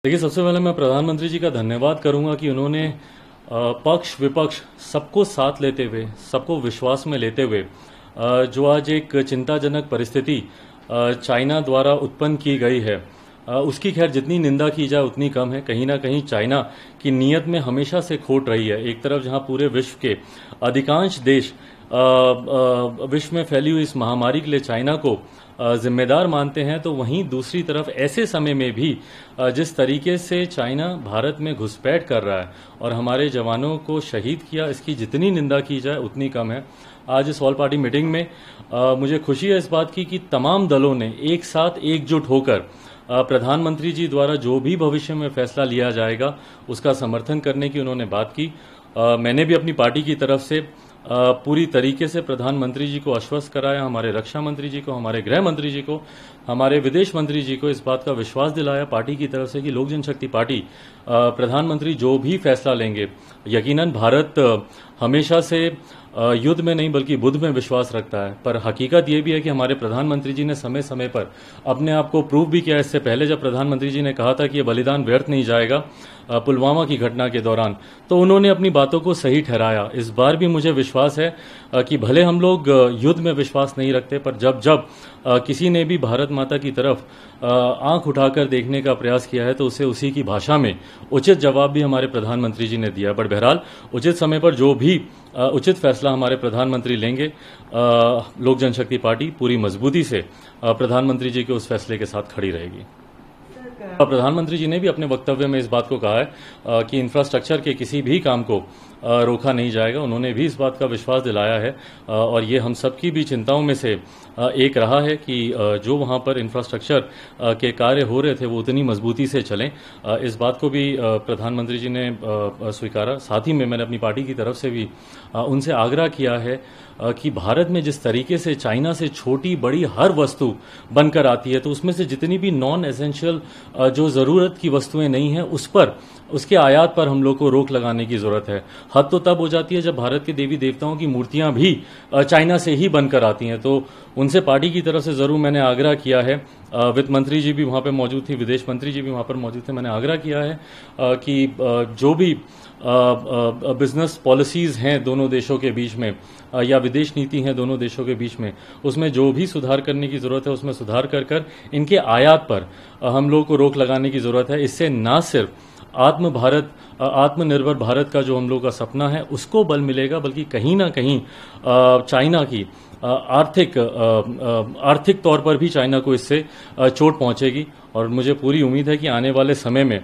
देखिए, सबसे पहले मैं प्रधानमंत्री जी का धन्यवाद करूंगा कि उन्होंने पक्ष विपक्ष सबको साथ लेते हुए, सबको विश्वास में लेते हुए जो आज एक चिंताजनक परिस्थिति चाइना द्वारा उत्पन्न की गई है, उसकी खैर जितनी निंदा की जाए उतनी कम है। कहीं ना कहीं चाइना की नीयत में हमेशा से खोट रही है। एक तरफ जहां पूरे विश्व के अधिकांश देश विश्व में फैली हुई इस महामारी के लिए चाइना को जिम्मेदार मानते हैं, तो वहीं दूसरी तरफ ऐसे समय में भी जिस तरीके से चाइना भारत में घुसपैठ कर रहा है और हमारे जवानों को शहीद किया, इसकी जितनी निंदा की जाए उतनी कम है। आज इस ऑल पार्टी मीटिंग में मुझे खुशी है इस बात की कि तमाम दलों ने एक साथ एकजुट होकर प्रधानमंत्री जी द्वारा जो भी भविष्य में फैसला लिया जाएगा उसका समर्थन करने की उन्होंने बात की। मैंने भी अपनी पार्टी की तरफ से पूरी तरीके से प्रधानमंत्री जी को आश्वस्त कराया, हमारे रक्षा मंत्री जी को, हमारे गृह मंत्री जी को, हमारे विदेश मंत्री जी को इस बात का विश्वास दिलाया पार्टी की तरफ से कि लोक जनशक्ति पार्टी प्रधानमंत्री जो भी फैसला लेंगे, यकीनन भारत हमेशा से युद्ध में नहीं बल्कि बुद्ध में विश्वास रखता है। पर हकीकत यह भी है कि हमारे प्रधानमंत्री जी ने समय समय पर अपने आप को प्रूव भी किया। इससे पहले जब प्रधानमंत्री जी ने कहा था कि ये बलिदान व्यर्थ नहीं जाएगा पुलवामा की घटना के दौरान, तो उन्होंने अपनी बातों को सही ठहराया। इस बार भी मुझे विश्वास है कि भले हम लोग युद्ध में विश्वास नहीं रखते, पर जब जब किसी ने भी भारत माता की तरफ आंख उठाकर देखने का प्रयास किया है तो उसे उसी की भाषा में उचित जवाब भी हमारे प्रधानमंत्री जी ने दिया। बट बहरहाल उचित समय पर जो भी उचित फैसला हमारे प्रधानमंत्री लेंगे, लोक जनशक्ति पार्टी पूरी मजबूती से प्रधानमंत्री जी के उस फैसले के साथ खड़ी रहेगी। प्रधानमंत्री जी ने भी अपने वक्तव्य में इस बात को कहा है कि इंफ्रास्ट्रक्चर के किसी भी काम को रोका नहीं जाएगा। उन्होंने भी इस बात का विश्वास दिलाया है और ये हम सबकी भी चिंताओं में से एक रहा है कि जो वहाँ पर इंफ्रास्ट्रक्चर के कार्य हो रहे थे वो उतनी मजबूती से चलें। इस बात को भी प्रधानमंत्री जी ने स्वीकारा। साथ ही में मैंने अपनी पार्टी की तरफ से भी उनसे आग्रह किया है कि भारत में जिस तरीके से चाइना से छोटी बड़ी हर वस्तु बनकर आती है, तो उसमें से जितनी भी नॉन एसेंशियल जो ज़रूरत की वस्तुएं नहीं हैं उस पर, उसके आयात पर हम लोग को रोक लगाने की ज़रूरत है। हद तो तब हो जाती है जब भारत के देवी देवताओं की मूर्तियां भी चाइना से ही बनकर आती हैं। तो उनसे पार्टी की तरफ से ज़रूर मैंने आग्रह किया है। वित्त मंत्री जी भी वहाँ पर मौजूद थी, विदेश मंत्री जी भी वहाँ पर मौजूद थे। मैंने आग्रह किया है कि जो भी बिजनेस पॉलिसीज़ हैं दोनों देशों के बीच में या विदेश नीति हैं दोनों देशों के बीच में, उसमें जो भी सुधार करने की ज़रूरत है उसमें सुधार कर इनके आयात पर हम लोग को रोक लगाने की ज़रूरत है। इससे ना सिर्फ आत्मनिर्भर भारत का जो हम लोग का सपना है उसको बल मिलेगा, बल्कि कहीं ना कहीं चाइना की आर्थिक तौर पर भी चाइना को इससे चोट पहुंचेगी। और मुझे पूरी उम्मीद है कि आने वाले समय में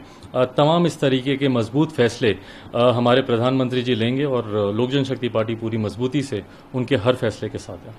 तमाम इस तरीके के मजबूत फैसले हमारे प्रधानमंत्री जी लेंगे और लोक जनशक्ति पार्टी पूरी मजबूती से उनके हर फैसले के साथ है।